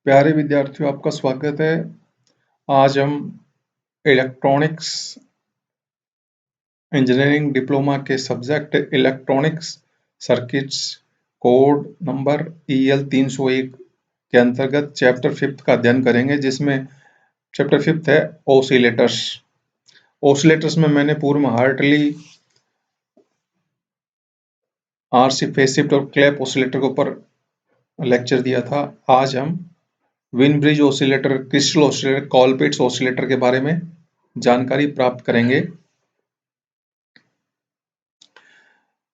प्यारे विद्यार्थियों, आपका स्वागत है। आज हम इलेक्ट्रॉनिक्स इंजीनियरिंग डिप्लोमा के subject electronics circuits code number EL 301 के अंतर्गत चैप्टर 5 का अध्ययन करेंगे, जिसमें चैप्टर 5 है ऑसिलेटर्स। ऑसिलेटर्स में मैंने पूर्व में हार्टली RC फेज शिफ्ट और क्लैप ऑसिलेटर के ऊपर लेक्चर दिया था। आज हम win bridge oscillator, crystal oscillator, Colpitts oscillator के बारे में जानकारी प्राप्त करेंगे।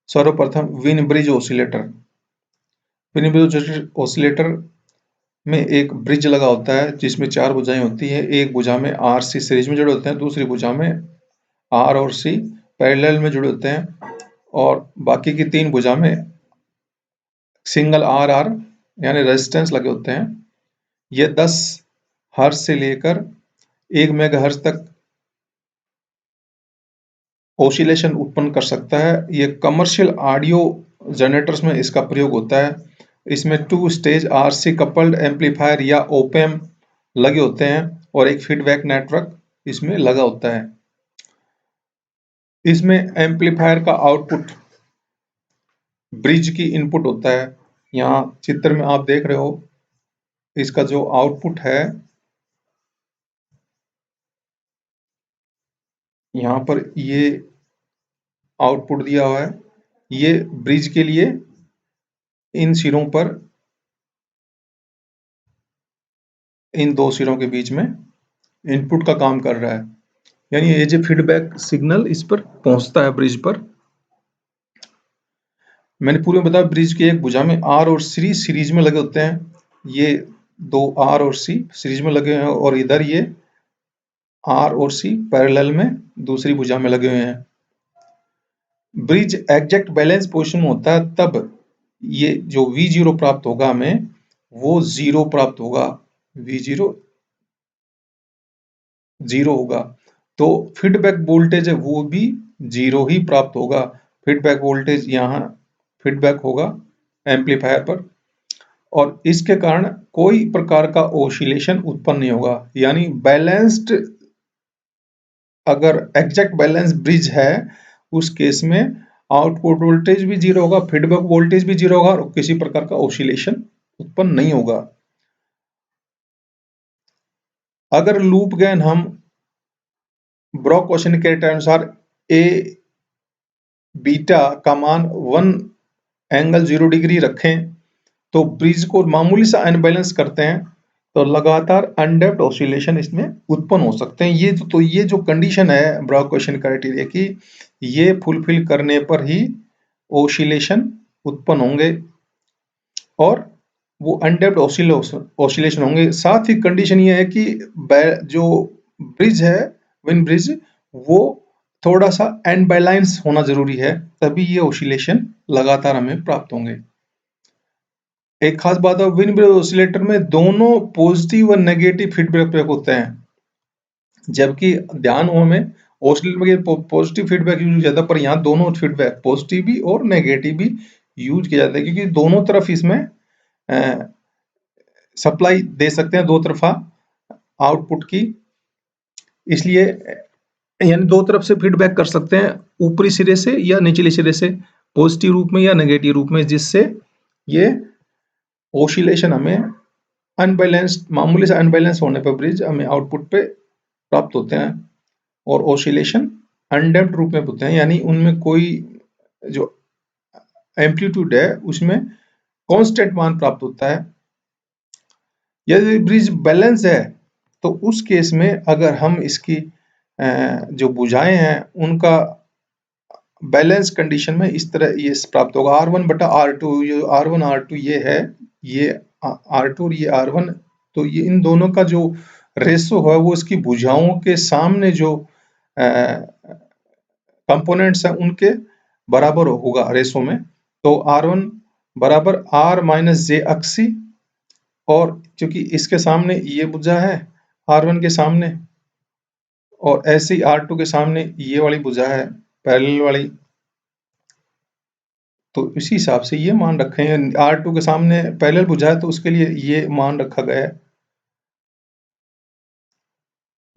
सर्वप्रथम win bridge oscillator. Win bridge oscillator में एक ब्रिज लगा होता है जिसमें 4 भुजाएं होती है। एक भुजा में RC सीरीज में जुड़े होते हैं, दूसरी भुजा में R और C पैरेलल में जुड़े होते हैं और बाकी की 3 भुजा में सिंगल RR यानी रेजिस्टेंस लगे होते हैं। ये 10 हर्ट्ज से लेकर 1 मेगाहर्ट्ज तक ऑसिलेशन उत्पन्न कर सकता है। ये कमर्शियल ऑडियो जनरेटर्स में इसका प्रयोग होता है। इसमें 2 स्टेज RC कपल्ड एम्पलीफायर या ओपैम्प लगे होते हैं और एक फीडबैक नेटवर्क इसमें लगा होता है। इसमें एम्पलीफायर का आउटपुट ब्रिज की इनपुट होता है। यहाँ चित्र में आप देख रहे हो, इसका जो आउटपुट है, यहाँ पर ये आउटपुट दिया हुआ है। ये ब्रिज के लिए इन सिरों पर, इन 2 सिरों के बीच में इनपुट का काम कर रहा है, यानी ये जो फीडबैक सिग्नल इस पर पहुंचता है ब्रिज पर। मैंने पूर्व में बताया ब्रिज के एक भुजा में R और C सीरीज में लगे होते हैं। ये 2 R और C सीरीज में लगे हुए हैं और इधर ये R और C पैरेलल में दूसरी भुजा में लगे हुए हैं। ब्रिज एग्जैक्ट बैलेंस पोजीशन में होता है, तब ये जो V0 प्राप्त होगा हमें, वो 0 प्राप्त होगा। V0 0 होगा, तो फीडबैक वोल्टेज है वो भी 0 ही प्राप्त होगा। फीडबैक वोल्टेज यहाँ फीडबैक होगा एम्पलीफायर पर और इसके कारण कोई प्रकार का ऑसिलेशन उत्पन्न नहीं होगा। यानी बैलेंस्ड, अगर एग्जैक्ट बैलेंस ब्रिज है उस केस में आउटपुट वोल्टेज भी 0 होगा, फीडबैक वोल्टेज भी 0 होगा और किसी प्रकार का ऑसिलेशन उत्पन्न नहीं होगा। अगर लूप गेन हम ब्रॉग क्वेश्चन के अनुसार ए बीटा का मान 1 एंगल 0 डिग्री रखें तो ब्रिज को मामूली सा अनबैलेंस करते हैं तो लगातार अनडेप्ड ऑसिलेशन इसमें उत्पन्न हो सकते हैं। ये जो कंडीशन है ब्रॉग क्वेश्चन क्राइटेरिया की, ये फुलफिल करने पर ही ऑसिलेशन उत्पन्न होंगे और वो अनडेप्ड ऑसिलेशन होंगे। साथ ही कंडीशन ये है कि जो ब्रिज है, विन ब्रिज, वो थोड़ा सा अनबैलेंस होना जरूरी है, तभी ये ऑसिलेशन लगातार हमें प्राप्त होंगे। एक खास बात है, विन ब्रिज ऑसिलेटर में दोनों पॉजिटिव और नेगेटिव फीडबैक होते हैं, जबकि ध्यान हो हमें ऑसिलेटर में पॉजिटिव फीडबैक यूज ज्यादा, पर यहाँ दोनों फीडबैक पॉजिटिव भी और नेगेटिव भी यूज किया जाता है, क्योंकि दोनों तरफ इसमें सप्लाई दे सकते हैं, दो तरफा आउटपुट की। इसलिए यानी दो तरफ से फीडबैक कर सकते हैं, ऊपरी सिरे से या निचले सिरे से, पॉजिटिव रूप में या नेगेटिव रूप में, जिससे ये ऑसिलेशन हमें अनबैलेंस्ड, मामूली से अनबैलेंस होने पर ब्रिज हमें आउटपुट पे प्राप्त होते हैं और ऑसिलेशन अनडैम्प्ड रूप में होते हैं, यानी उनमें कोई जो एम्पलीट्यूड है उसमें कांस्टेंट मान प्राप्त होता है। यदि ब्रिज बैलेंस है तो उस केस में अगर हम इसकी जो भुजाएं हैं उनका बैलेंस कंडीशन में इस तरह ये प्राप्त होगा, R1 बटा R2। ये R1 R2 ये है, ये R2 और ये R1, तो ये इन दोनों का जो रेशो है वो इसकी भुजाओं के सामने जो कंपोनेंट्स हैं उनके बराबर होगा रेशो में। तो R1 बराबर R माइनस J अक्सी, और क्योंकि इसके सामने ये भुजा है R1 के सामने, और ऐसे ही R2 के सामने ये वाली भुजा है पैरेलल वाली, तो इसी हिसाब से ये मान रखे हैं। R2 के सामने पैरेलल बुझा है तो उसके लिए ये मान रखा गया है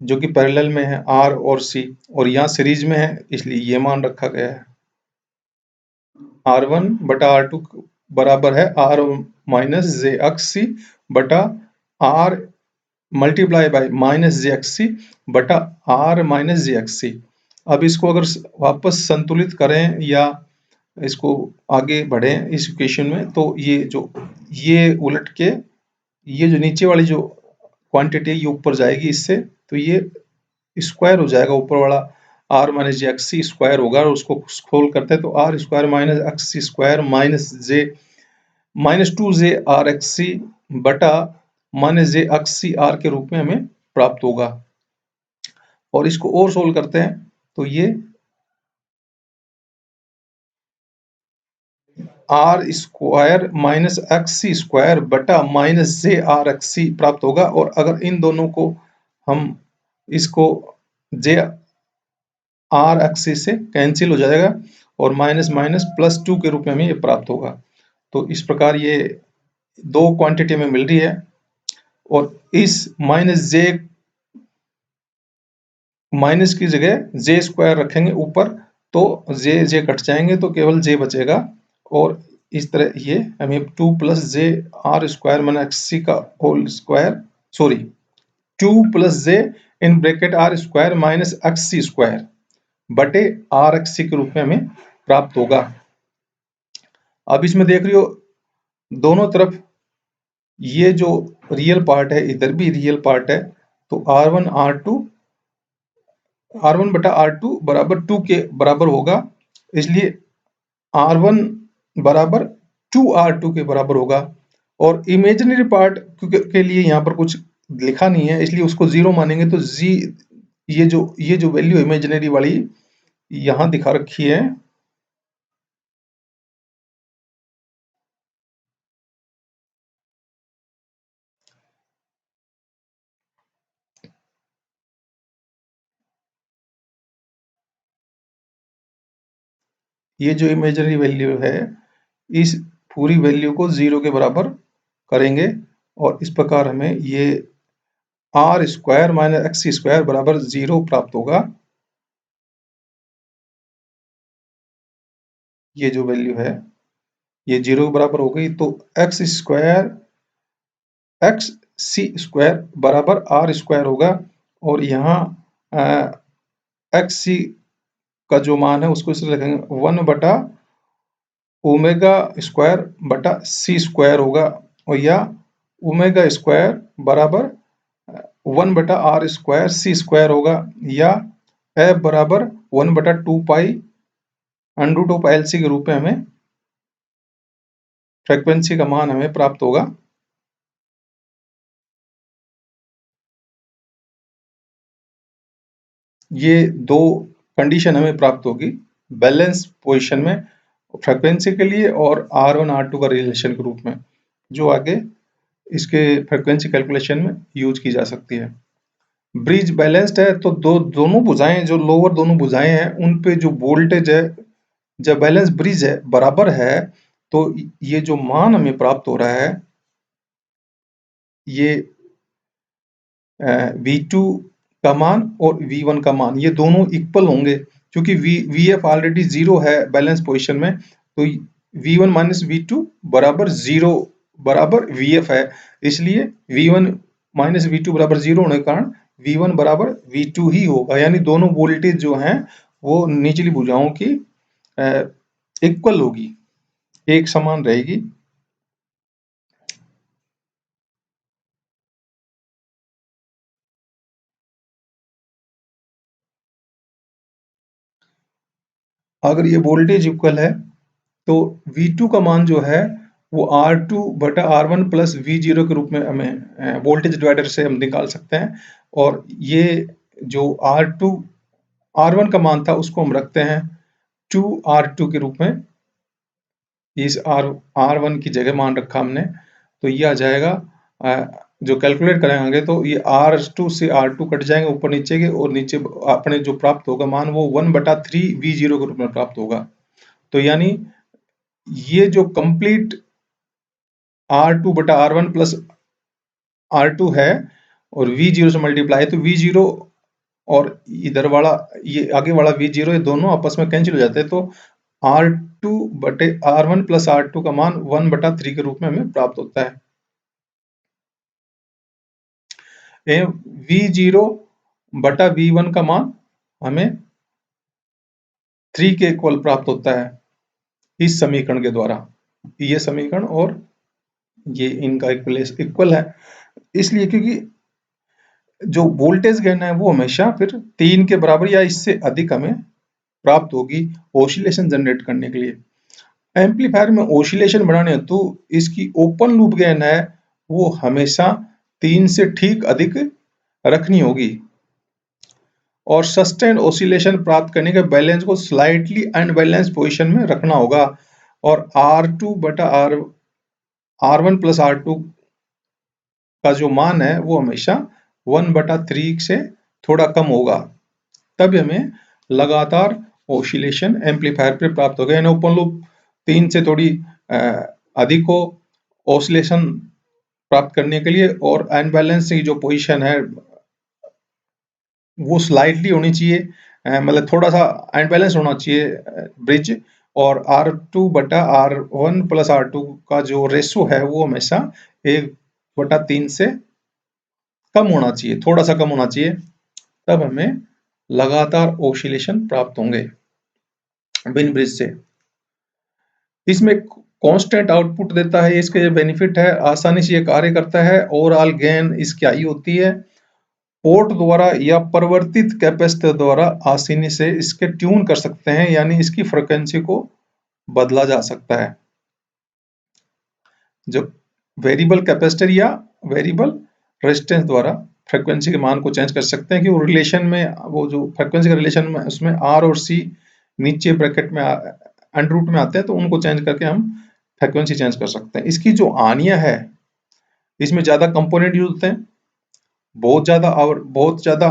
जो कि पैरेलल में है R और C, और यहाँ सीरीज में है इसलिए ये मान रखा गया है। R1 बटा R2 बराबर है R minus j x c बटा R multiply by minus j x c बटा R minus j x c. अब इसको अगर वापस संतुलित करें या इसको आगे बढ़ें इस इक्वेशन में, तो ये उलट के ये जो नीचे वाली जो क्वांटिटी है ये ऊपर जाएगी इससे, तो ये स्क्वायर हो जाएगा ऊपर वाला आर माइनस जे एक्स सी स्क्वायर होगा, और उसको खोल करते हैं तो आर स्क्वायर माइनस एक्स सी square minus two j R x c बटा minus j x c R के रूप में हमें प्राप्त होगा। और इसको और सोल्व करते हैं तो ये आर स्क्वायर माइनस एक्स सी स्क्वायर बटा minus J R x C प्राप्त होगा। और अगर इन दोनों को हम इसको जे आर एक्सिस से कैंसिल हो जाएगा और माइनस माइनस प्लस 2 के रूप में हमें ये प्राप्त होगा। तो इस प्रकार ये दो क्वांटिटी में मिल रही है, और इस माइनस की जगह जे स्क्वायर रखेंगे ऊपर तो जे जे कट जाएंगे तो केवल जे बचेगा, और इस तरह ये हमें 2 plus j R square minus x c का whole square, sorry 2 plus j in bracket R square minus x C square बटे आर एक्स सी के रूप में हमें प्राप्त होगा। अब इसमें देख रही हो दोनों तरफ ये जो रियल पार्ट है इधर भी रियल पार्ट है, तो R1 बटा R2 बराबर 2 के बराबर होगा, इसलिए R1 बराबर 2R2 के बराबर होगा। और इमेजिनरी पार्ट के लिए यहाँ पर कुछ लिखा नहीं है इसलिए उसको जीरो मानेंगे, तो ये जो वैल्यू इमेजिनरी वाली यहाँ दिखा रखी है, ये जो इमेजिनरी वैल्यू है इस पूरी वैल्यू को जीरो के बराबर करेंगे, और इस प्रकार हमें ये R square minus X square बराबर जीरो प्राप्त होगा। ये जो वैल्यू है ये जीरो के बराबर हो गई, तो एक्स सी स्क्वायर बराबर आर स्क्वायर होगा, और यहाँ एक्स सी का जो मान है उसको इस तरह लिखेंगे 1 बटा ओमेगा स्क्वायर बटा सी स्क्वायर होगा, और या ओमेगा स्क्वायर बराबर 1 बटा आर स्क्वायर सी स्क्वायर होगा, या एफ बराबर 1 बटा 2 pi under root of L C के रूप में हमें फ्रीक्वेंसी का मान हमें प्राप्त होगा। ये दो कंडीशन हमें प्राप्त होगी बैलेंस पोजीशन में फ्रीक्वेंसी के लिए और R1 R2 का रिलेशन के रूप में, जो आगे इसके फ्रीक्वेंसी कैलकुलेशन में यूज की जा सकती है। ब्रिज बैलेंस्ड है तो दोनों भुजाएं जो लोअर दोनों भुजाएं हैं उन पे जो वोल्टेज है जब बैलेंस ब्रिज है बराबर है, तो ये जो मान हमें प्राप्त हो रहा है ये V2 का मान और V1 का मान ये दोनों इक्वल होंगे, क्योंकि VF ऑलरेडी जीरो है बैलेंस पोजीशन में, तो V1 माइनस V2 बराबर जीरो बराबर VF है, इसलिए V1 माइनस V2 बराबर जीरो होने के कारण V1 बराबर V2 ही होगा, यानी दोनों वोल्टेज जो हैं वो निचली भुजाओं की इक्वल होगी, एक समान रहेगी। अगर ये वोल्टेज इक्वल है तो V2 का मान जो है वो R2 बटा R1 प्लस V0 के रूप में हमें वोल्टेज डिवाइडर से हम निकाल सकते हैं, और ये जो R1 का मान था उसको हम रखते हैं 2R2 के रूप में, इस R1 की जगह मान रखा हमने, तो ये आ जाएगा जो कैलकुलेट करेंगे तो ये R2 से R2 कट जाएंगे ऊपर नीचे के, और नीचे अपने जो प्राप्त होगा मान वो 1 बटा 3 V0 के रूप में प्राप्त होगा। तो यानी ये जो कंप्लीट R2 बटा R1 प्लस R2 है और V0 से मल्टीप्लाई है, तो V0 और इधर वाला ये आगे वाला V0 ये दोनों आपस में कैंसिल हो जाते हैं, तो R2 बटे R1 प्लस R2 का मान 1/3 के रूप में हमें प्राप्त होता है। V0 बटा V1 का मान हमें 3 के इक्वल प्राप्त होता है इस समीकरण के द्वारा। ये समीकरण और ये इनका इक्वल है, इसलिए क्योंकि जो वोल्टेज गेन है वो हमेशा फिर 3 के बराबर या इससे अधिक हमें प्राप्त होगी ऑसिलेशन जनरेट करने के लिए। एम्पलीफायर में ऑसिलेशन बनाने हेतु इसकी ओपन लूप गेन है वो हमेशा 3 से ठीक अधिक रखनी होगी और सस्टेन ऑसिलेशन प्राप्त करने के बैलेंस को स्लाइटली अनबैलेंस पोजीशन में रखना होगा और R2 बटा R1 प्लस R2 का जो मान है वो हमेशा 1/3 से थोड़ा कम होगा, तब हमें लगातार ऑसिलेशन एम्पलीफायर पे प्राप्त होगा। यानी ओपन लूप 3 से थोड़ी अधिक हो ऑसिलेशन प्राप्त करने के लिए और अनबैलेंस की जो पोजीशन है वो स्लाइटली होनी चाहिए, मतलब थोड़ा सा अनबैलेंस होना चाहिए ब्रिज, और R2 बटा R1 प्लस R2 का जो रेशो है वो हमेशा 1/3 से कम होना चाहिए, थोड़ा सा कम होना चाहिए, तब हमें लगातार ऑसिलेशन प्राप्त होंगे बिन ब्रिज से। इसमें कांस्टेंट आउटपुट देता है, इसके जो बेनिफिट है आसानी से ये कार्य करता है। ओवरऑल गेन इसकी आई होती है, पोर्ट द्वारा या परिवर्तित कैपेसिटर द्वारा आसानी से इसके ट्यून कर सकते हैं, यानी इसकी फ्रीक्वेंसी को बदला जा सकता है। जो वेरिएबल कैपेसिटर या वेरिएबल रेजिस्टेंस द्वारा फ्रीक्वेंसी के मान को चेंज कर सकते हैं कि वो रिलेशन में, वो जो फ्रीक्वेंसी का रिलेशन में उसमें R और C नीचे ब्रैकेट में अंडर रूट में आते हैं, तो उनको चेंज करके हम फ्रीक्वेंसी चेंज कर सकते हैं। इसकी जो हानियां है, इसमें ज्यादा कंपोनेंट यूज होते हैं, बहुत ज्यादा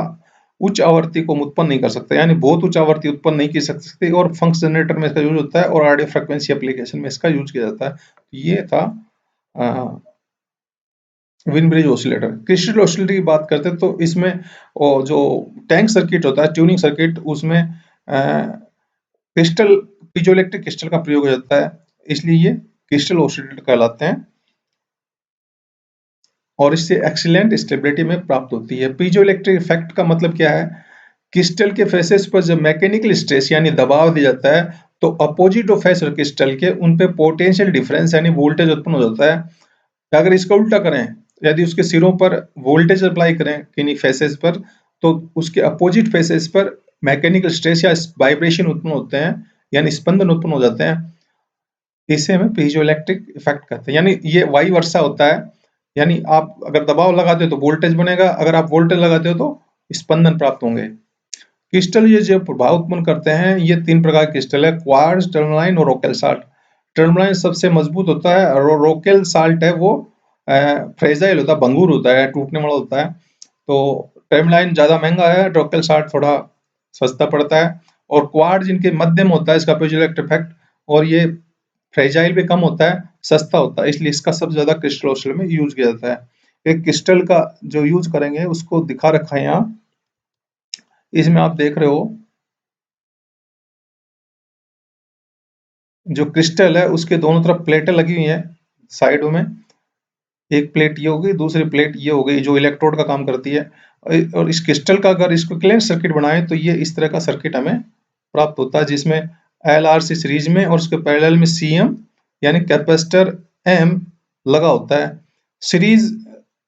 उच्च आवृत्ति को उत्पन्न नहीं कर सकते, यानी बहुत उच्च आवृत्ति उत्पन्न नहीं की सकती, और फंक्शन जनरेटर में इसका यूज होता है और ऑडियो फ्रीक्वेंसी एप्लीकेशन में इसका यूज किया जाता है। ये था win bridge oscillator. Crystal oscillator की बात करते हैं तो इसमें जो टैंक सर्किट होता है, ट्यूनिंग सर्किट, उसमें क्रिस्टल पीजोइलेक्ट्रिक क्रिस्टल का प्रयोग हो जाता है, इसलिए ये क्रिस्टल ऑसिलेटर कहलाते हैं और इससे एक्सीलेंट स्टेबिलिटी में प्राप्त होती है। पीजोइलेक्ट्रिक इफेक्ट का मतलब क्या है? क्रिस्टल के फेसेस पर जब मैकेनिकल स्ट्रेस यानी दबाव दिया जाता है, तो अपोजिट ऑफ फेस क्रिस्टल के उन पे पोटेंशियल डिफरेंस यानी वोल्टेज उत्पन्न हो जाता है। अगर इसका उल्टा करें, यदि उसके सिरों पर वोल्टेज अप्लाई करें किन्हीं फेसेस पर, तो उसके अपोजिट फेसेस पर मैकेनिकल स्ट्रेस या वाइब्रेशन उत्पन्न होते हैं, यानी स्पंदन उत्पन्न हो जाते हैं। इसे हमें पीजोइलेक्ट्रिक इफेक्ट कहते हैं, यानी ये वाई वर्सा होता है, यानी आप अगर दबाव लगाते हो तो वोल्टेज बनेगा, अगर आप वोल्टेज लगाते हो तो स्पंदन प्राप्त होंगे। क्रिस्टल ये जो प्रभाव उत्पन्न करते हैं, ये 3 प्रकार के क्रिस्टल है, क्वार्ट्ज, टर्मलाइन और रोकेल साल्ट। टर्मलाइन सबसे मजबूत होता है और रोकेल साल्ट है वो फ्रेजाइल होता है, भंगुर होता है, टूटने वाला होता है। तो टर्मलाइन ज्यादा महंगा है, रोकेल साल्ट थोड़ा सस्ता पड़ता है, और क्वार्ट्ज इनके मध्यम होता है इसका पीजोइलेक्ट्रिक इफेक्ट, और ये फ्रेजाइल भी कम होता है, सस्ता होता है, इसलिए इसका सबसे ज्यादा क्रिस्टल ऑसिलेटर में यूज किया जाता है। एक क्रिस्टल का जो यूज करेंगे उसको दिखा रखा है यहाँ, इसमें आप देख रहे हो जो क्रिस्टल है उसके दोनों तरफ प्लेटें लगी हुई हैं साइडों में, एक प्लेट ये हो गई, दूसरी प्लेट ये हो गई जो इलेक्ट्रोड का काम करती है। और इस क्रिस्टल का अगर इसको क्लेंस सर्किट बनाए तो ये इस तरह का सर्किट हमें प्राप्त होता है, जिसमें LRC सीरीज में और उसके पैरेलल में CM यानी कैपेसिटर M लगा होता है। सीरीज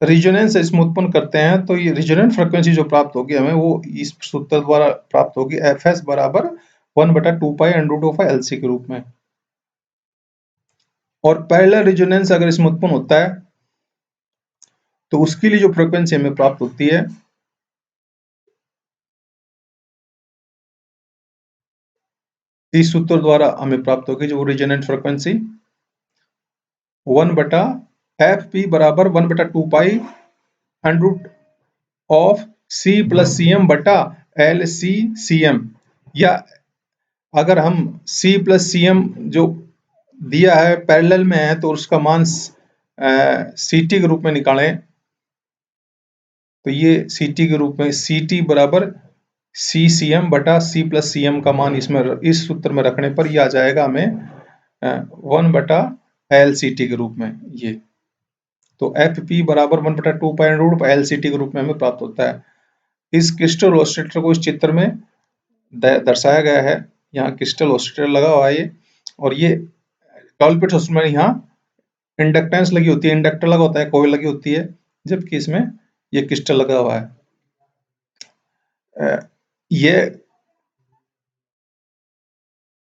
रिजोनेंस इसमें उत्पन्न करते हैं, तो ये रिजोनेंट फ्रीक्वेंसी जो प्राप्त होगी हमें वो इस सूत्र द्वारा प्राप्त होगी, Fs बराबर 1/2 पाई √LC के रूप में। और पैरेलल रिजोनेंस अगर इसमें उत्पन्न होता है तो उसके लिए जो फ्रीक्वेंसी हमें प्राप्त होती है इस सूत्र द्वारा हमें प्राप्त होगी, जो रिजोनेंट फ्रीक्वेंसी 1/FP बराबर 1/2 पाई √ ऑफ C प्लस CM बटा LCCM, या अगर हम C प्लस CM जो दिया है पैरेलल में है तो उसका मान CT के रूप में निकालें। तो ये CT के रूप में CT बराबर CCM बटा C प्लस CM का मान इसमें इस सूत्र में रखने पर ये आ जाएगा हमें 1 बटा LCT के रूप में। ये तो FP बराबर 1 बटा 2 पाई रूट LCT के रूप में हमें प्राप्त होता है। इस क्रिस्टल ऑसिलेटर को इस चित्र में दर्शाया गया है। यहाँ क्रिस्टल ऑसिलेटर लगा हुआ है ये, और ये कॉलपिट्स ऑसिलेटर में यहाँ इंडक्टेंस लगी होती है, इंडक्टर लगा होता है, कॉइल लगी होती है, जबकि इसमें ये क्रिस्टल लगा हुआ है। ये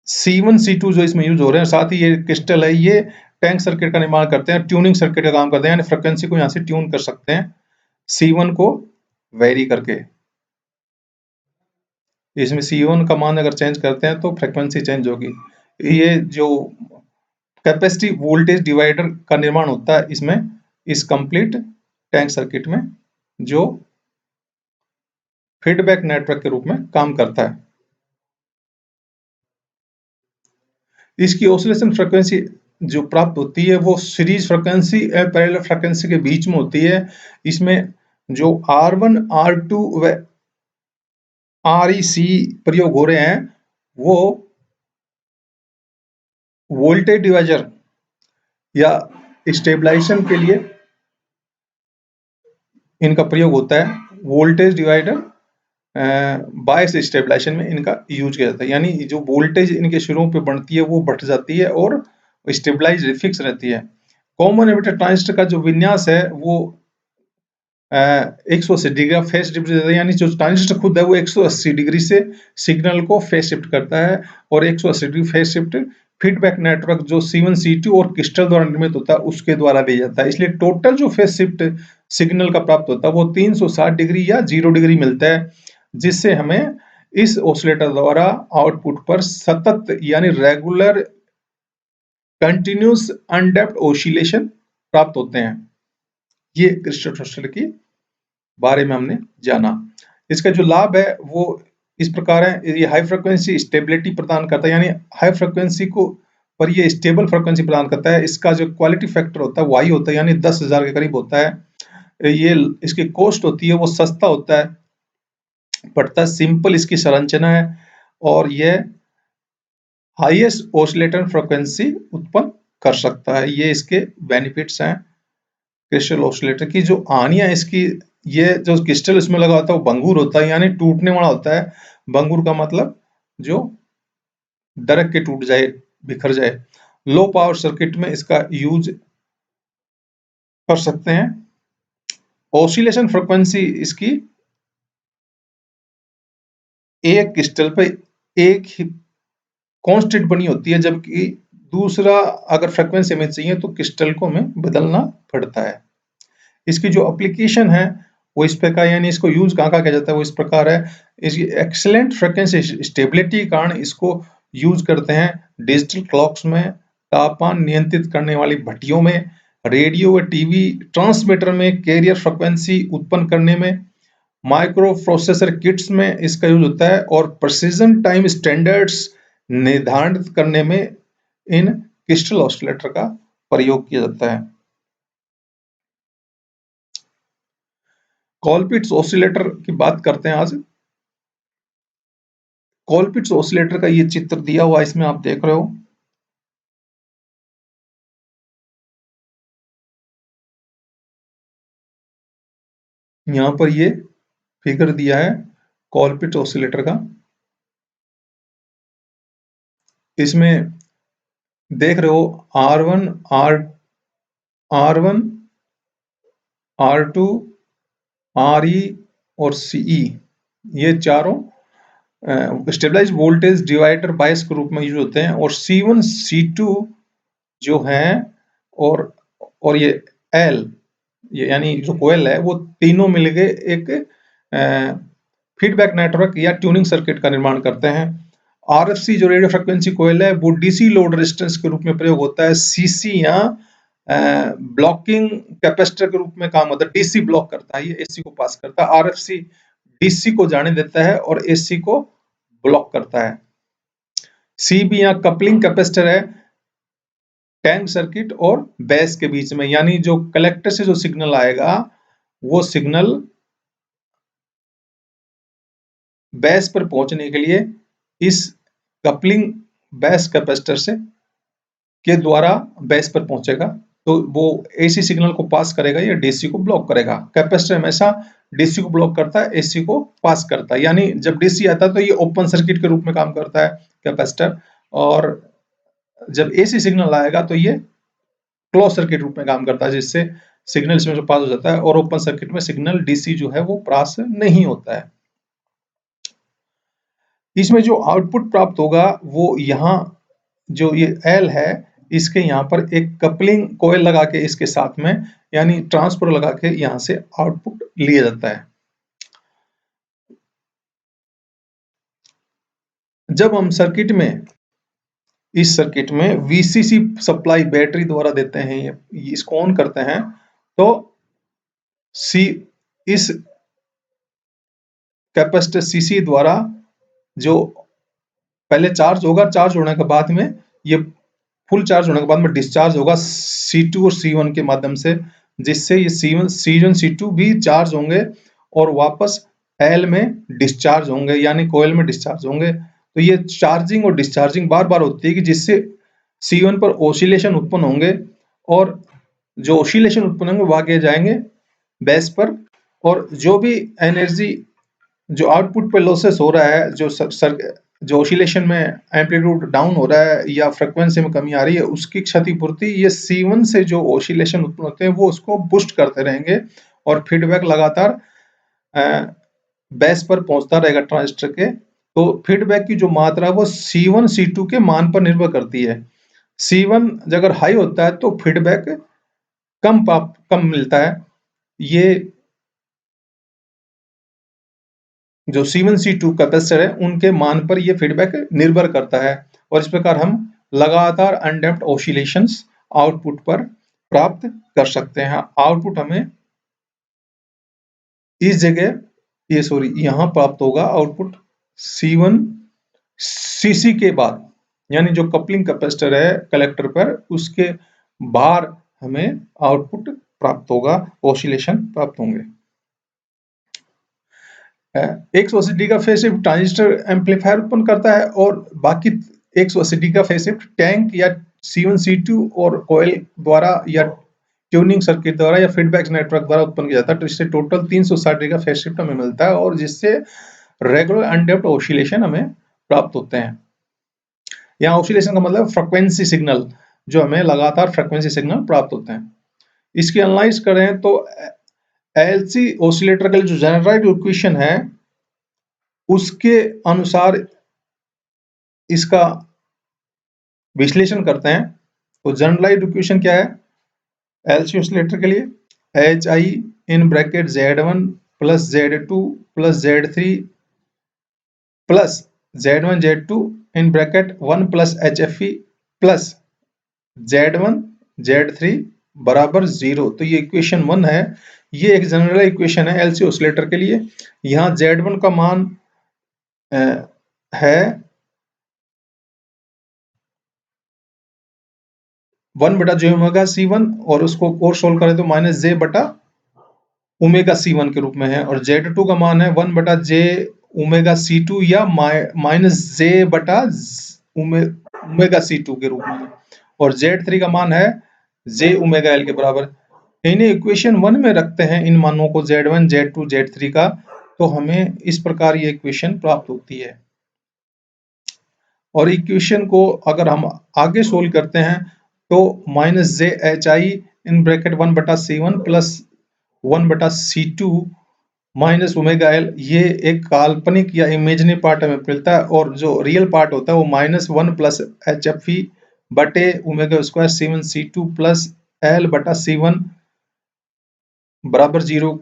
C1 C2 जो इसमें यूज हो रहे हैं, साथ ही ये क्रिस्टल है, ये टैंक सर्किट का निर्माण करते हैं, ट्यूनिंग सर्किट का काम करते हैं, यानी फ्रिक्वेंसी को यहाँ से ट्यून कर सकते हैं C1 को वेरी करके। इसमें C1 का मान अगर चेंज करते हैं तो फ्रिक्वेंसी चेंज होगी। ये जो कैपेसिटी वोल्टेज डिवाइडर का निर्माण होता है इसमें, इस कंप्लीट टैंक सर्किट में, जो फीडबैक नेटवर्क के रूप में काम करता है। इसकी ऑसिलेशन फ्रीक्वेंसी जो प्राप्त होती है वो सीरीज फ्रीक्वेंसी और पैरेलल फ्रीक्वेंसी के बीच में होती है। इसमें जो R1, R2 व REC प्रयोग हो रहे हैं वो वोल्टेज डिवाइडर या स्टेबलाइजेशन के लिए इनका प्रयोग होता है। वोल्टेज डिवाइडर बायस स्टेबलाइजेशन में इनका यूज किया जाता है, यानी जो वोल्टेज इनके शुरुओं पे बढ़ती है वो बढ़ जाती है और स्टेबलाइज फिक्स रहती है। कॉमन एमिटर ट्रांजिस्टर का जो विन्यास है वो 180 डिग्री का फेज शिफ्ट देता है, यानी जो ट्रांजिस्टर खुद है वो 180 डिग्री से सिग्नल को फेज शिफ्ट करता है, और 180 degree phase shift feedback network जो C1 C2 और क्रिस्टल द्वारा निर्मित होता है उसके द्वारा दिया जाता है। इसलिए टोटल जो फेज शिफ्ट सिग्नल का प्राप्त होता है वो 360 डिग्री या 0 डिग्री मिलता है, जिससे हमें इस ऑसिलेटर द्वारा आउटपुट पर सतत यानी रेगुलर कंटिन्यूस अनडैम्प्ड ऑसिलेशन प्राप्त होते हैं। ये क्रिस्टल ऑसिलेटर की बारे में हमने जाना। इसका जो लाभ है वो इस प्रकार है, ये हाई फ्रिक्वेंसी स्टेबिलिटी प्रदान करता है, यानी हाई फ्रिक्वेंसी को पर ये स्टेबल फ्रिक्वेंसी प्रदान करता है। इसका जो क्वालिटी फैक्टर होता है वो हाई होता है, यानी 10,000 के करीब होता है। ये इसकी कॉस्ट होती है वो सस्ता होता है, पड़ता है, सिंपल इसकी संरचना है, और ये हाईएस्ट ऑसिलेटर फ्रिक्वेंसी उत्पन्न कर सकता है। ये इसके बेनिफिट्स हैं क्रिस्टल ऑसिलेटर की। जो हानियां इसकी, ये जो क्रिस्टल इसमें लगा होता है वो भंगुर होता है, यानी टूटने वाला होता है। भंगुर का मतलब जो दरक के टूट जाए, बिखर जाए। लो पावर सर्किट में इसका यूज कर सकते हैं। ऑसिलेशन फ्रिक्वेंसी इसकी एक क्रिस्टल पे एक ही कांस्टेंट बनी होती है, जबकि दूसरा अगर फ्रिक्वेंसी हमें चाहिए तो क्रिस्टल को हमें बदलना पड़ता है। इसकी जो एप्लीकेशन है वो इस प्रकार, यानी इसको यूज कहाँ कहाँ किया जाता है वो इस प्रकार है। इसकी एक्सीलेंट फ्रिक्वेंसी स्टेबिलिटी के कारण इसको यूज करते हैं डिजिटल क्लॉक्स में, तापमान नियंत्रित करने वाली भट्टियों में, रेडियो व टीवी ट्रांसमीटर में कैरियर फ्रिक्वेंसी उत्पन्न करने में, माइक्रो प्रोसेसर किट्स में इसका यूज होता है, और प्रिसीजन टाइम स्टैंडर्ड्स निर्धारित करने में इन क्रिस्टल ऑसिलेटर का प्रयोग किया जाता है। कॉलपिट्स ऑसिलेटर की बात करते हैं आज। कॉलपिट्स ऑसिलेटर का ये चित्र दिया हुआ इसमें आप देख रहे हो। यहां पर ये फिगर दिया है कॉलपिट्स ऑसिलेटर का। इसमें देख रहे हो R1, R1, R2, RE और CE, ये चारों स्टेबलाइज वोल्टेज डिवाइडर बायस के रूप में यूज होते हैं, और C1 C2 जो है और ये L, ये यानी जो कोयल है वो तीनों मिलके एक फीडबैक नेटवर्क या ट्यूनिंग सर्किट का निर्माण करते हैं। RFC जो रेडियो फ्रिक्वेंसी कोयल है वो डीसी लोड रेजिस्टेंस के रूप में प्रयोग होता है। CC या ब्लॉकिंग कैपेसिटर के रूप में काम होता है, डीसी ब्लॉक करता है, ये AC को पास करता है। RFC डीसी को जाने देता है और AC को ब्लॉक करता है। CB या कपलिंग कैपेसिटर है, टैंक सर्किट और बेस के बीच में, यानी जो कलेक्टर से जो सिग्नल आएगा वो सिग्नल बेस पर पहुंचने के लिए इस कपलिंग बेस कैपेसिटर से के द्वारा बेस पर पहुंचेगा, तो वो एसी सिग्नल को पास करेगा या डीसी को ब्लॉक करेगा। कैपेसिटर हमेशा डीसी को ब्लॉक करता है, एसी को पास करता है, यानी जब डीसी आता है तो ये ओपन सर्किट के रूप में काम करता है कैपेसिटर, और जब एसी सिग्नल आएगा तो ये क्लोज सर्किट रूप में काम करता है, जिससे सिग्नल इसमें से पास हो जाता है और ओपन सर्किट में सिग्नल डीसी जो है वो पास नहीं होता है। इसमें जो आउटपुट प्राप्त होगा वो यहाँ जो ये एल है इसके यहाँ पर एक कपलिंग कोयल लगा के इसके साथ में, यानी ट्रांसफर लगा के यहाँ से आउटपुट लिया जाता है। जब हम सर्किट में इस सर्किट में वीसीसी सप्लाई बैटरी द्वारा देते हैं, ये इसको ऑन करते हैं, तो सी इस कैपेसिटर सीसी द्वारा जो पहले चार्ज होगा, चार्ज होने के बाद में ये फुल चार्ज होने के बाद में डिस्चार्ज होगा C2 और C1 के माध्यम से, जिससे ये C1 C2 भी चार्ज होंगे और वापस L में डिस्चार्ज होंगे, यानी कोयल में डिस्चार्ज होंगे। तो ये चार्जिंग और डिस्चार्जिंग बार बार होती है कि जिससे C1 पर ओसिलेशन उत्पन्न होंगे, और जो ओसिलेशन उत्पन्न होंगे वो आगे जाएंगे बेस पर, और जो भी एनर्जी जो आउटपुट पे लॉसेस हो रहा है, जो ओसिलेशन में एम्पलीट्यूड डाउन हो रहा है या फ्रीक्वेंसी में कमी आ रही है, उसकी क्षतिपूर्ति ये C1 से जो ओसिलेशन उत्पन्न होते हैं वो उसको बूस्ट करते रहेंगे, और फीडबैक लगातार बेस पर पहुंचता रहेगा ट्रांजिस्टर के। तो फीडबैक की जो मात्रा है वो C1 C2 के मान पर निर्भर करती है। C1 अगर हाई होता है तो फीडबैक कम मिलता है। ये जो C1 C2 कैपेसिटर है उनके मान पर यह फीडबैक निर्भर करता है, और इस प्रकार हम लगातार अनडैम्प्ड ऑसिलेशंस आउटपुट पर प्राप्त कर सकते हैं। आउटपुट हमें इस जगह यहाँ प्राप्त होगा आउटपुट C1 CC के बाद, यानी जो कपलिंग कैपेसिटर है कलेक्टर पर उसके बाहर हमें आउटपुट प्राप्त होगा, ऑसिलेशन प्राप्त होंगे। 180 का फेज शिफ्ट ट्रांजिस्टर एम्पलीफायर उत्पन्न करता है, और बाकी 180 का फेज शिफ्ट टैंक या C1 C2 और कोयल द्वारा या ट्यूनिंग सर्किट द्वारा या फीडबैक नेटवर्क द्वारा उत्पन्न किया जाता है। तो इससे टोटल 360 का फेज शिफ्ट हमें मिलता है, और जिससे रेगुलर अनडैम्प्ड ऑसिलेशन हमें प्राप्त होते हैं। यहाँ ऑसिलेशन का मतलब फ्रीक्वेंसी सिग्नल, जो हमें लगातार फ्रीक्वेंसी सिग्नल प्राप्त होते हैं। इसकी एनालाइज करें तो एलसी ऑसिलेटर का जो जनरलाइज्ड इक्वेशन है उसके अनुसार इसका विश्लेषण करते हैं। तो जनरलाइज्ड इक्वेशन क्या है एलसी ऑसिलेटर के लिए? H I in bracket Z1 plus Z2 plus Z3 plus Z1 Z2 in bracket 1 plus HFE plus Z1 Z3 बराबर 0। तो ये इक्वेशन 1 है। ये एक जनरल इक्वेशन है एलसी ऑसिलेटर के लिए। यहाँ Z1 का मान है 1/j⍵C1, और उसको और सोल्व करें तो -j/ω/C1 के रूप में है, और Z2 का मान है 1/j⍵C2 या -j/ω/C2 के रूप में, और Z3 का मान है j⍵L के बराबर। इन्हें इक्वेशन 1 में रखते हैं इन मानों को Z1 Z2 Z3 का, तो हमें इस प्रकार ये इक्वेशन प्राप्त होती है। और इक्वेशन को अगर हम आगे सोल्व करते हैं तो -jhi in bracket 1/C1 plus 1/C2 minus ω/L, ये एक काल्पनिक या इमेजिनरी पार्ट हमें मिलता है, और जो रियल पार्ट होता है वो -1 प्लस HFE बटे ω² C1 C2 प्लस L/C1 बराबर 0,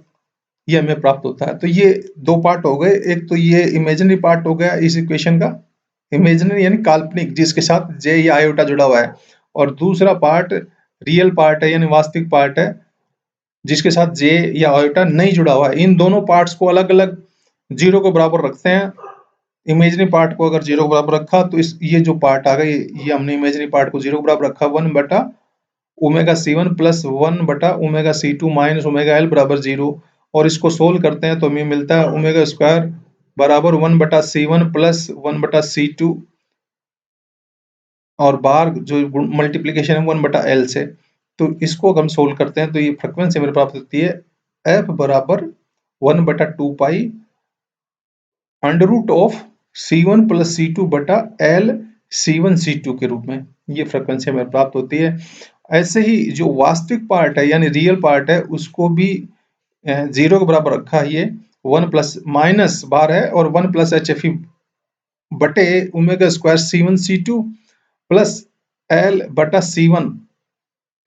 ये हमें प्राप्त होता है। तो ये दो पार्ट हो गए, एक तो ये इमेजिनरी पार्ट हो गया इस इक्वेशन का, इमेजिनरी यानी काल्पनिक जिसके साथ j या आयोटा जुड़ा हुआ है, और दूसरा पार्ट रियल पार्ट है यानी वास्तविक पार्ट है जिसके साथ j या आयोटा नहीं जुड़ा हुआ है। इन दोनों पार्ट्स को अलग अलग 0 के बराबर रखते हैं, इमेजिनरी पार्ट को अगर 0 के बराबर रखा तो ये जो पार्ट आ गया ये हमने इमेजिनरी पार्ट को 0 के बराबर रखा 1 बटा ओमेगा C1 प्लस 1 बटा omega C2 minus omega L बराबर 0 और इसको सोल्व करते हैं तो हमें मिलता है ओमेगा स्क्वायर बराबर 1 बटा C1 प्लस 1 बटा C2 और बार जो मल्टीप्लीकेशन है 1 बटा L से। तो इसको हम सोल्व करते हैं तो ये फ्रीक्वेंसी हमें प्राप्त होती है F बराबर 1 बटा 2 pi under root of C1 plus C2 बटा L C1 C2 के रूप में ये फ्रीक्वेंसी हमें प्राप्त होती है। ऐसे ही जो वास्तविक पार्ट है यानी रियल पार्ट है उसको भी 0 के बराबर रखा है, ये 1 प्लस माइनस बार है और 1 प्लस HFE बटे omega square C1 C2 plus L बटा C1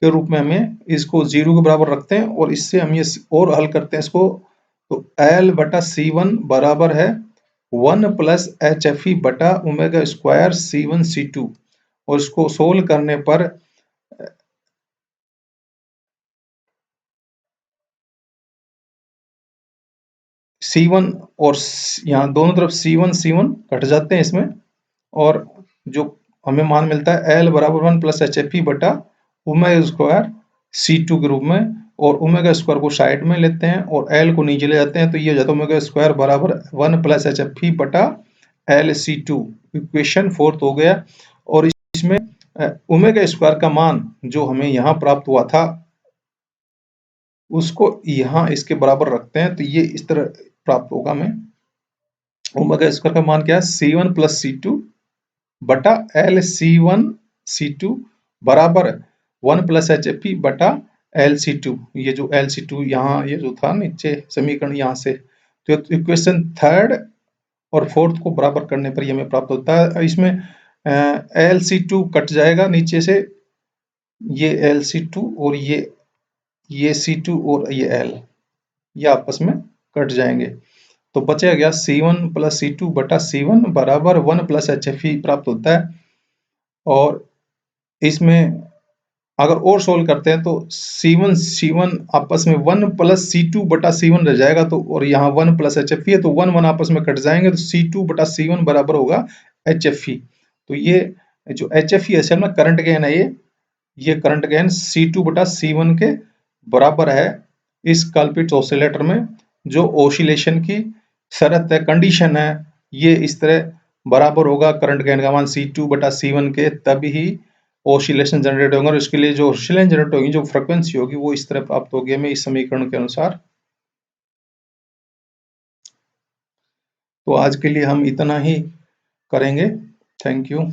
के रूप में हमें इसको 0 के बराबर रखते हैं और इससे हम ये और हल करते हैं इसको तो L बटा C1 बराबर है 1 प्लस HFE बटा ओमेगा स्क्वायर C1 C2 और इसको सोल्व करने पर C1 और यहाँ दोनों तरफ C1 कट जाते हैं इसमें और जो हमें मान मिलता है L बराबर 1 प्लस HFE बटा ओमेगा स्क्वायर C2 के रूप में और ओमेगा स्क्वायर को साइड में लेते हैं और L को नीचे ले जाते हैं तो ये हो जाता है ओमेगा स्क्वायर बराबर 1 प्लस HFE बटा LC2 इक्वेशन 4 हो गया। और इसमें ओमेगा स्क्वायर का मान जो हमें यहाँ प्राप्त हुआ था उसको यहाँ इसके बराबर रखते हैं तो ये इस तरह प्राप्त होगा हमें ओमेगा स्क्वायर का मान क्या है C1 प्लस C2 बटा LC1 C2 बराबर 1 प्लस HFE बटा LC2 ये जो LC2 यहाँ ये जो था नीचे समीकरण यहाँ से तो इक्वेशन 3 और 4 को बराबर करने पर ये हमें प्राप्त होता है। इसमें LC2 कट जाएगा नीचे से ये LC2 और ये C2 और ये L ये आपस में कट जाएंगे तो बचेगा गया C1 प्लस C2 बटा C1 बराबर 1 प्लस HFE प्राप्त होता है। और इसमें अगर और सोल्व करते हैं तो C1 आपस में 1 प्लस C2 बटा C1 रह जाएगा तो और यहाँ 1 प्लस HFE है तो 1 आपस में कट जाएंगे तो C2 बटा C1 बराबर होगा HFE। तो ये जो HFE असल में करंट गेन है ये करंट गेन C2 बटा C1 के बराबर है इस कल्पित ऑसिलेटर में जो ऑसिलेशन की शर्त है कंडीशन है ये इस तरह बराबर होगा करंट गेन का मान C2 बटा C1 के तभी ही ऑसिलेशन जनरेट होंगे और इसके लिए जो ऑसिलेशन जनरेट होगी जो फ्रीक्वेंसी होगी वो इस तरह प्राप्त होगी हमें इस समीकरण के अनुसार। तो आज के लिए हम इतना ही करेंगे। Thank you.